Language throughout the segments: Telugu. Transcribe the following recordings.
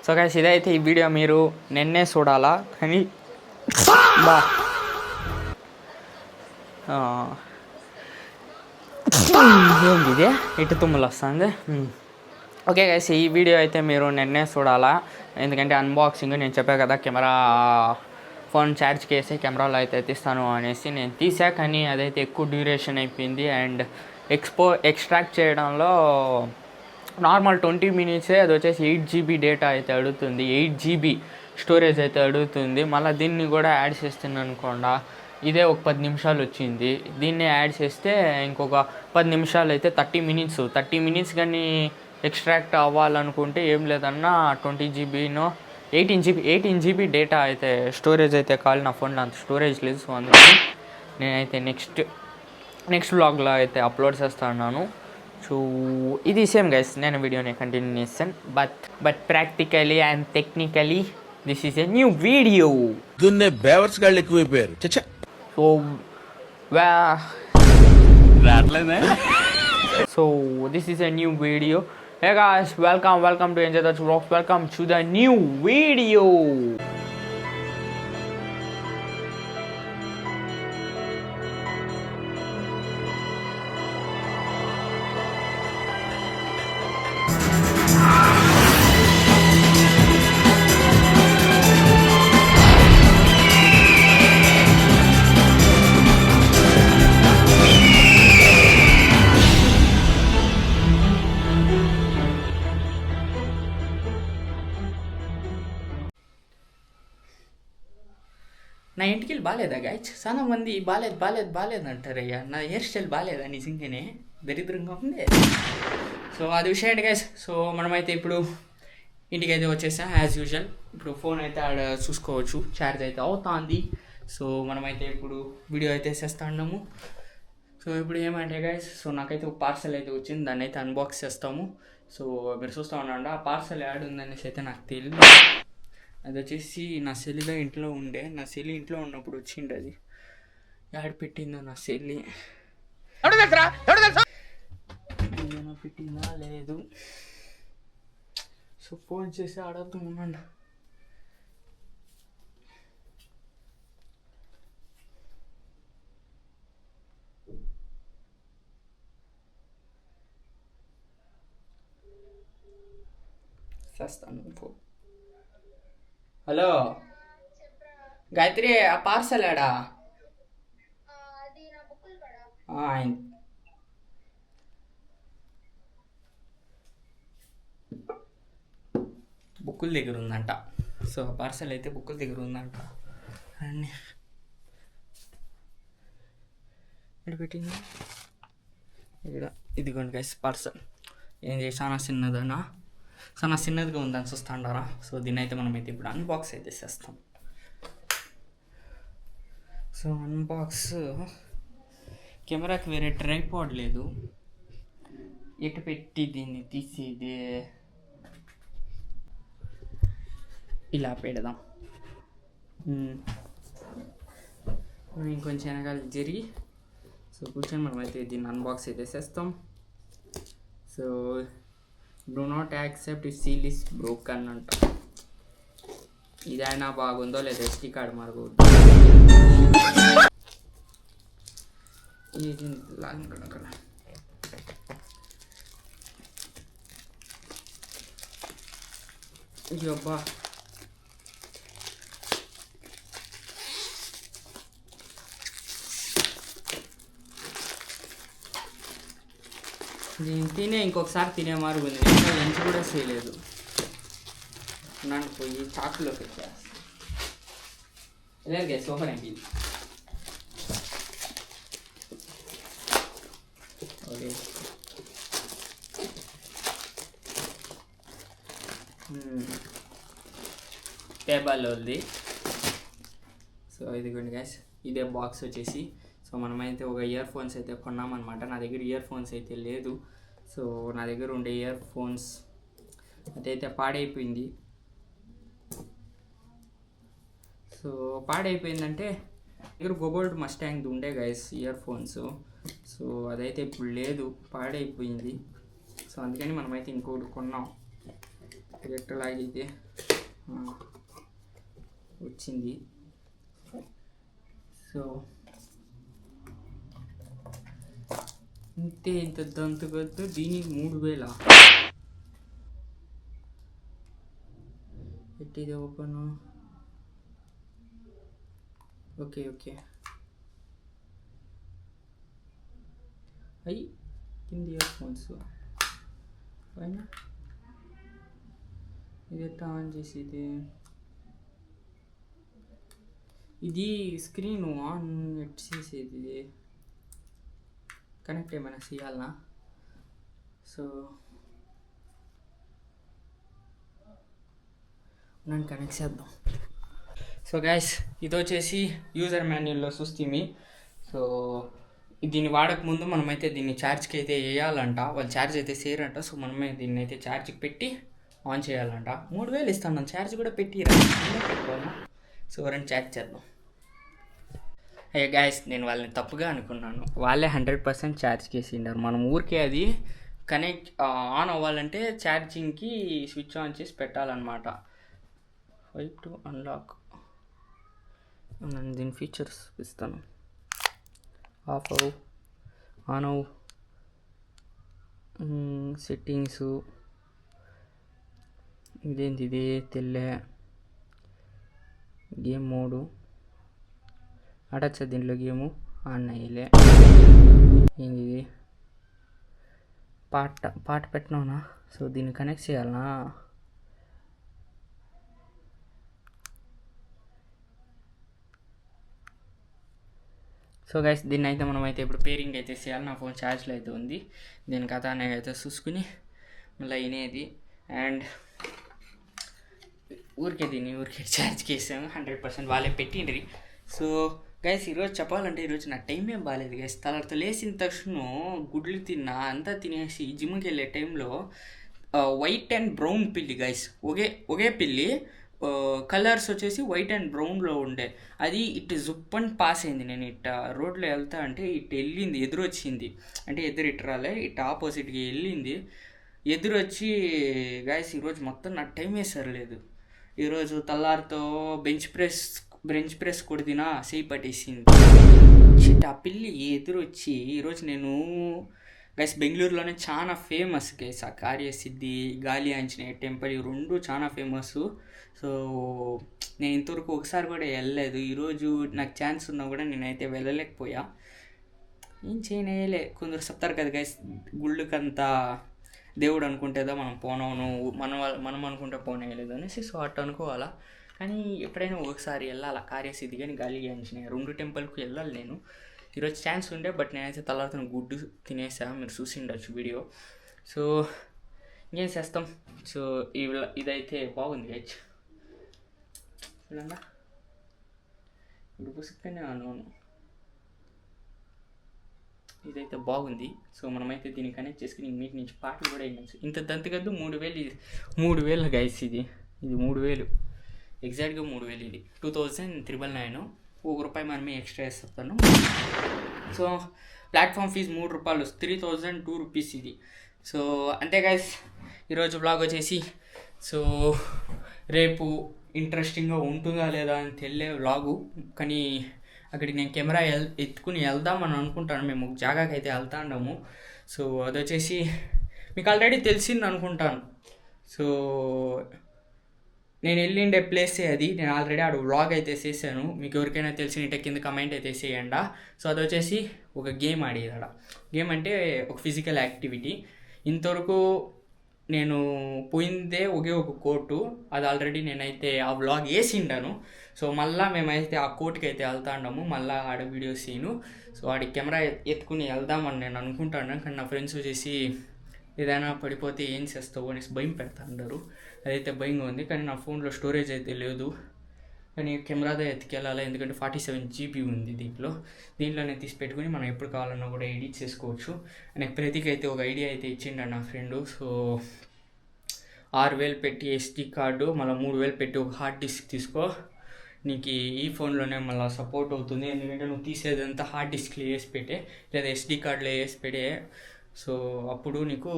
సో గైస్ ఇదైతే ఈ వీడియో మీరు నిన్నే చూడాలా కానీ బా ఏంది ఇదే ఇటు తుమ్ములు వస్తుంది. ఓకే గైస్ ఈ వీడియో అయితే మీరు నిన్నే చూడాలా, ఎందుకంటే అన్బాక్సింగ్ నేను చెప్పా కదా కెమెరా ఫోన్ ఛార్జ్కి వేసి కెమెరాలో అయితే తీస్తాను అనేసి నేను తీసా, కానీ అదైతే ఎక్కువ డ్యూరేషన్ అయిపోయింది. అండ్ ఎక్స్ట్రాక్ట్ చేయడంలో నార్మల్ 20 మినిట్సే, అది వచ్చేసి 8 GB డేటా అయితే అడుగుతుంది, 8 GB స్టోరేజ్ అయితే అడుగుతుంది. మళ్ళీ దీన్ని కూడా యాడ్ చేస్తున్నాను అనుకోండా, ఇదే ఒక 10 నిమిషాలు వచ్చింది, దీన్ని యాడ్ చేస్తే ఇంకొక 10 నిమిషాలు అయితే 30 మినిట్స్ కానీ ఎక్స్ట్రాక్ట్ అవ్వాలనుకుంటే ఏం లేదన్నా 20 GBనో 18 GB డేటా అయితే స్టోరేజ్ అయితే కావాలి. నా ఫోన్లో అంత స్టోరేజ్ లేదు, సో అందుకని నేనైతే నెక్స్ట్ వ్లాగ్లో అయితే అప్లోడ్ చేస్తున్నాను. సో ఇది సేమ్ గైస్, నేను వీడియోని కంటిన్యూ చేస్తాను, but practically and technically this is a new video. దున్నే బేవర్స్ గాళ్ళు ఎక్కువైపోయారు. So this is a new video. Hey guys, welcome to Enjoy the Vlogs. Welcome to the new video. నా ఇంటికి బాగాలేదా గాయ్? చాలా మంది బాగాలేదు అంటారయ్యా. నా హెయిర్ స్టైల్ బాగాలేదా నిజంగానే? దరిద్రంగా ఉంది. సో అది విషయం ఏంటి గాయస్. సో మనమైతే ఇప్పుడు ఇంటికి అయితే వచ్చేసాం యాజ్ యూజువల్. ఇప్పుడు ఫోన్ అయితే ఆడ చూసుకోవచ్చు, ఛార్జ్ అయితే అవుతుంది. సో మనమైతే ఇప్పుడు వీడియో అయితే చేస్తున్నాము. సో ఇప్పుడు ఏమంటే గాయస్, సో నాకైతే ఒక పార్సల్ అయితే వచ్చింది, దాన్ని అయితే అన్బాక్స్ చేస్తాము. సో మీరు చూస్తూ ఉండండి. ఆ పార్సల్ యాడ్ ఉందనేసి అయితే నాకు తెలియదు. అది వచ్చేసి నా సెల్లిలో ఇంట్లో ఉండే, నా సెల్లి ఇంట్లో ఉన్నప్పుడు వచ్చిండు. అది యాడ్ పెట్టిందో నా సెల్లి పెట్టిందా లేదు. సో ఫోన్ చేసి ఆడుతూ ఉన్నాను. చేస్తాను ఫోన్. హలో గాయత్రి, ఆ పార్సల్ ఆడా బుక్కుల దగ్గర ఉందంట. సో పార్సల్ అయితే బుక్కుల దగ్గర ఉందంట. అన్నీ ఇక్కడ పెట్టింది, ఇక్కడ ఇదిగోండి గైస్ పార్సల్. ఏం చేసి చాలా చిన్నదిగా ఉందని చూస్తాండారా. సో దీన్ని అయితే మనమైతే ఇప్పుడు అన్బాక్స్ అయితే చేస్తాం. సో అన్బాక్స్, కెమెరాకి వేరే ట్రైపాడ్ లేదు, ఎటు పెట్టి దీన్ని తీసేది ఇలా పెడదాం. ఇంకొంచెం వెనకాల జరిగి సో కూర్చొని మనమైతే దీన్ని అన్బాక్స్ అయితే చేస్తాం. So do not accept seal is broken అంట. ఇదైనా బాగుందో లేదా ఎస్టీ కార్డ్ మార్గదు. అబ్బా నేను తినే ఇంకొకసారి తినే మార్గం ఉంది. ఇంకా లంచ్ కూడా చేయలేదు. నన్ను పోయి చాకులోకి వచ్చేస్తా. లేదు గ్యాస్ ఓపెన్ అయిపోయింది. ఓకే టేబుల్ ఉంది. సో ఇదిగోండి గ్యాస్, ఇదే బాక్స్ వచ్చేసి. సో మనమైతే ఒక ఇయర్ ఫోన్స్ అయితే కొన్నామన్నమాట. నా దగ్గర ఇయర్ ఫోన్స్ అయితే లేదు. సో నా దగ్గర ఉండే ఇయర్ ఫోన్స్ అదైతే పాడైపోయింది. సో పాడైపోయిందంటే దగ్గర గోబోల్ట్ మస్టాంగ్ ఉండే గైస్ ఇయర్ ఫోన్స్. సో అదైతే ఇప్పుడు లేదు, పాడైపోయింది. సో అందుకని మనమైతే ఇంకోటి కొన్నాం. ఎట్లాగైతే వచ్చింది. సో ఇంతే, ఇంత దంతగద్దు దీనికి 3000. ఎట్టిది ఓపెన్? ఓకే అయ్యి కింది ఇయర్ ఫోన్స్ పైన ఇది ఎట్లా ఆన్ చేసేది? ఇది స్క్రీన్ ఆన్ ఎట్ చేసేది, ఇది కనెక్ట్ ఏమైనా చేయాలనా? సో నన్ను కనెక్ట్ చేద్దాం. సో గైస్, ఇది వచ్చేసి యూజర్ మాన్యువల్లో చూస్తే. సో దీన్ని వాడకముందు మనమైతే దీన్ని ఛార్జ్కి అయితే వేయాలంట, వాళ్ళు ఛార్జ్ అయితే చేయరంట. సో మనమే దీన్ని అయితే ఛార్జ్కి పెట్టి ఆన్ చేయాలంట. 3000 ఇస్తాను, ఛార్జ్ కూడా పెట్టి సో ఎవరైనా ఛార్జ్ చేద్దాం. అయ్యే గాయస్, నేను వాళ్ళని తప్పుగా అనుకున్నాను. వాళ్ళే 100% ఛార్జ్కి వేసిండారు. మనం ఊరికే అది కనెక్ట్ ఆన్ అవ్వాలంటే ఛార్జింగ్కి స్విచ్ ఆన్ చేసి పెట్టాలన్నమాట. 5 to అన్లాక్. నేను దీని ఫీచర్స్ ఇస్తాను. ఆఫ్ అవు, ఆన్ అవు, సెట్టింగ్స్, ఇదేంటి ఇది తెల్లే, గేమ్ మోడు ఆడచ్చా దీంట్లో, గేము ఆన్ అయ్యలే. ఏంది ఇది? పాట పెట్టినావునా? సో దీన్ని కనెక్ట్ చేయాలనా? సో గైస్, దీన్ని అయితే మనమైతే ఇప్పుడు పేరింగ్ అయితే చేయాలి. నా ఫోన్ ఛార్జ్లో అయితే ఉంది. దీని కథ అయితే చూసుకుని మళ్ళీ వినేది. అండ్ ఊరికే ఛార్జ్కి వేసాము. 100% వాళ్ళే పెట్టిండ్రి. సో గైస్, ఈరోజు చెప్పాలంటే ఈరోజు నా టైం ఏం బాగాలేదు గైస్. తలతో లేచిన తక్షణ గుడ్లు తిన్నా, అంతా తినేసి జిమ్కి వెళ్ళే టైంలో వైట్ అండ్ బ్రౌన్ పిల్లి గైస్, ఒకే పిల్లి, కలర్స్ వచ్చేసి వైట్ అండ్ బ్రౌన్లో ఉండే. అది ఇటు జుప్పని పాస్ అయింది. నేను ఇట్ట రోడ్లో వెళ్తా అంటే ఇటు వెళ్ళింది, ఎదురొచ్చింది. అంటే ఎదురు ఇటు రాలే, ఇటు ఆపోజిట్గా వెళ్ళింది. ఎదురొచ్చి గైస్ ఈరోజు మొత్తం నా టైమే సరలేదు. ఈరోజు తల్లారితో బెంచ్ ప్రెస్ కొడిదినా చేయి పట్టేసింది. ఆ పిల్లి ఎదురొచ్చి ఈరోజు నేను గైస్ బెంగళూరులోనే చాలా ఫేమస్ గైస్ ఆ కార్యసిద్ధి, గాలి ఆంజనేయ టెంపుల్, ఈ రెండు చాలా ఫేమస్. సో నేను ఇంతవరకు ఒకసారి కూడా వెళ్ళలేదు. ఈరోజు నాకు ఛాన్స్ ఉన్నా కూడా నేనైతే వెళ్ళలేకపోయా. ఏం చేయనేయలే. కొందరు చెప్తారు కదా గైస్, గుళ్ళకంతా దేవుడు అనుకుంటేదా మనం పోనవును, మనం అనుకుంటే పోనేయలేదు అనేసి. సో అట్టు అనుకోవాలా. కానీ ఎప్పుడైనా ఒకసారి వెళ్ళాలి కార్యసిద్ధి కానీ గాలి ఆంజనేయ రెండు టెంపుల్కి వెళ్ళాలి నేను. ఈరోజు ఛాన్స్ ఉండే, బట్ నేనైతే తర్వాత గుడ్డు తినేసా, మీరు చూసి ఉండొచ్చు వీడియో. సో ఇంకేం చేస్తాం. సో ఇదైతే బాగుంది గైస్. చూడండి, ఇప్పుడు పుస్తకనే అన్నాను, ఇదైతే బాగుంది. సో మనమైతే దీన్ని కనెక్ట్ చేసుకుని మీకు నుంచి పాటలు కూడా వినొచ్చు. ఇంత దంతగద్దు 3000 గైస్. ఇది 3000 ఎగ్జాక్ట్గా 3000. ఇది 2999. ₹1 మనమే ఎక్స్ట్రా వేస్తాను. సో ప్లాట్ఫామ్ ఫీజు ₹3, 3002 రూపీస్ ఇది. సో అంతే గైస్, ఈరోజు బ్లాగ్ వచ్చేసి. సో రేపు ఇంట్రెస్టింగ్గా ఉంటుందా లేదా అని తెలియ వ్లాగు. కానీ అక్కడికి నేను కెమెరా ఎత్తుకుని వెళ్దామని అనుకుంటాను. మేము ఒక జాగాకి అయితే వెళ్తా ఉన్నాము. సో అది వచ్చేసి మీకు ఆల్రెడీ తెలిసింది అనుకుంటాను. సో నేను వెళ్ళిండే ప్లేసే అది. నేను ఆల్రెడీ ఆడ వ్లాగ్ అయితే చేశాను. మీకు ఎవరికైనా తెలిసిన కింద కమెంట్ అయితే చేయండి. సో అది వచ్చేసి ఒక గేమ్ ఆడేది. ఆడ గేమ్ అంటే ఒక ఫిజికల్ యాక్టివిటీ. ఇంతవరకు నేను పోయిందే ఒక కోర్టు, అది ఆల్రెడీ నేనైతే ఆ వ్లాగ్ వేసిండాను. సో మళ్ళీ మేమైతే ఆ కోర్టుకి అయితే వెళ్తా ఉన్నాము. మళ్ళీ ఆడ వీడియో సీను. సో ఆడి కెమెరా ఎత్తుకుని వెళ్దామని నేను అనుకుంటాను. కానీ నా ఫ్రెండ్స్ వచ్చేసి ఏదైనా పడిపోతే ఏం చేస్తావు అనేసి భయం పెడతా అన్నారు. అదైతే భయంగా ఉంది. కానీ నా ఫోన్లో స్టోరేజ్ అయితే లేదు. కానీ కెమెరాదే ఎత్తుకెళ్ళాలి, ఎందుకంటే 47 GB ఉంది దీంట్లోనే తీసి పెట్టుకుని మనం ఎప్పుడు కావాలన్నా కూడా ఎడిట్ చేసుకోవచ్చు. నాకు ప్రతికి అయితే ఒక ఐడియా అయితే ఇచ్చిండ నా ఫ్రెండు. సో 6000 పెట్టి SD కార్డు, మళ్ళీ 3000 పెట్టి ఒక హార్డ్ డిస్క్ తీసుకో, నీకు ఈ ఫోన్లోనే మళ్ళీ సపోర్ట్ అవుతుంది. ఎందుకంటే నువ్వు తీసేదంతా హార్డ్ డిస్క్లో వేసి పెట్టే, లేదా SD కార్డులో వేసి పెట్టే. సో అప్పుడు నీకు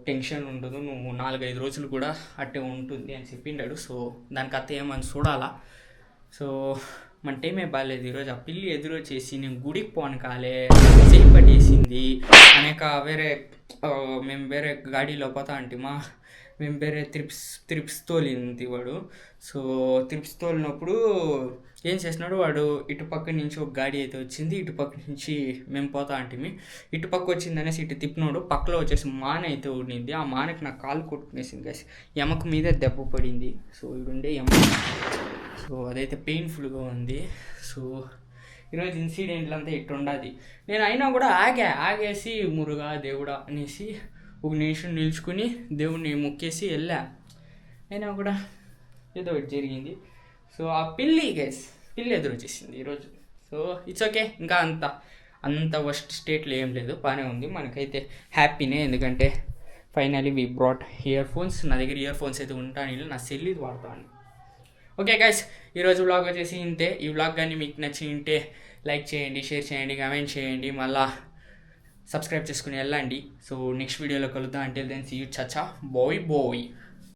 టెన్షన్ ఉండదు, నువ్వు 4-5 రోజులు కూడా అట్టే ఉంటుంది అని చెప్పిండాడు. సో దానికి అత్త ఏమని చూడాలా. సో మన టైమే బాగాలేదు ఈరోజు. ఆ పిల్లి ఎదురొచ్చేసి నేను గుడికి పోను కాలే చేయి పట్టేసింది అనేక మేము వేరే గాడిలో పోతా అంటే మేము వేరే త్రిప్స్ తోలింది వాడు. సో త్రిప్స్ తోలినప్పుడు ఏం చేసినాడు వాడు, ఇటుపక్క నుంచి ఒక గాడి అయితే వచ్చింది, ఇటుపక్క నుంచి మేము పోతా అంటే ఇటుపక్క వచ్చింది అనేసి ఇటు తిప్పినాడు. పక్కలో వచ్చేసి మాన అయితే ఉండింది. ఆ మానకి నా కాలు కొట్టుకునేసింది గైస్. ఎమక మీద దెబ్బ పడింది. సో ఇడుండే సో అదైతే పెయిన్ఫుల్గా ఉంది. సో ఈరోజు ఇన్సిడెంట్లు అంతా ఇట్టు ఉండాది. నేను అయినా కూడా ఆగేసి మురుగా దేవుడా అనేసి ఒక నిమిషం నిల్చుకుని దేవుడిని మొక్కేసి వెళ్ళా. అయినా కూడా ఏదో ఒకటి జరిగింది. సో ఆ పిల్లి ఎదురు వచ్చేసింది ఈరోజు. సో ఇట్స్ ఓకే, ఇంకా అంత వర్స్ట్ స్టేట్లో ఏం లేదు, బాగానే ఉంది. మనకైతే హ్యాపీనే, ఎందుకంటే finally we brought earphones. నా దగ్గర ఇయర్ ఫోన్స్ అయితే ఉంటాను, నా సెల్ ఇది వాడతాను. ఓకే గైస్, ఈరోజు వ్లాగ్ వచ్చేసి ఇంతే. ఈ వ్లాగ్ కానీ మీకు నచ్చింటే లైక్ చేయండి, షేర్ చేయండి, కమెంట్ చేయండి, మళ్ళా సబ్స్క్రైబ్ చేసుకుని వెళ్ళండి. సో నెక్స్ట్ వీడియోలో కలుద్దాం. అంటే దెన్ సీ యూ, చచ్చా బాయ్.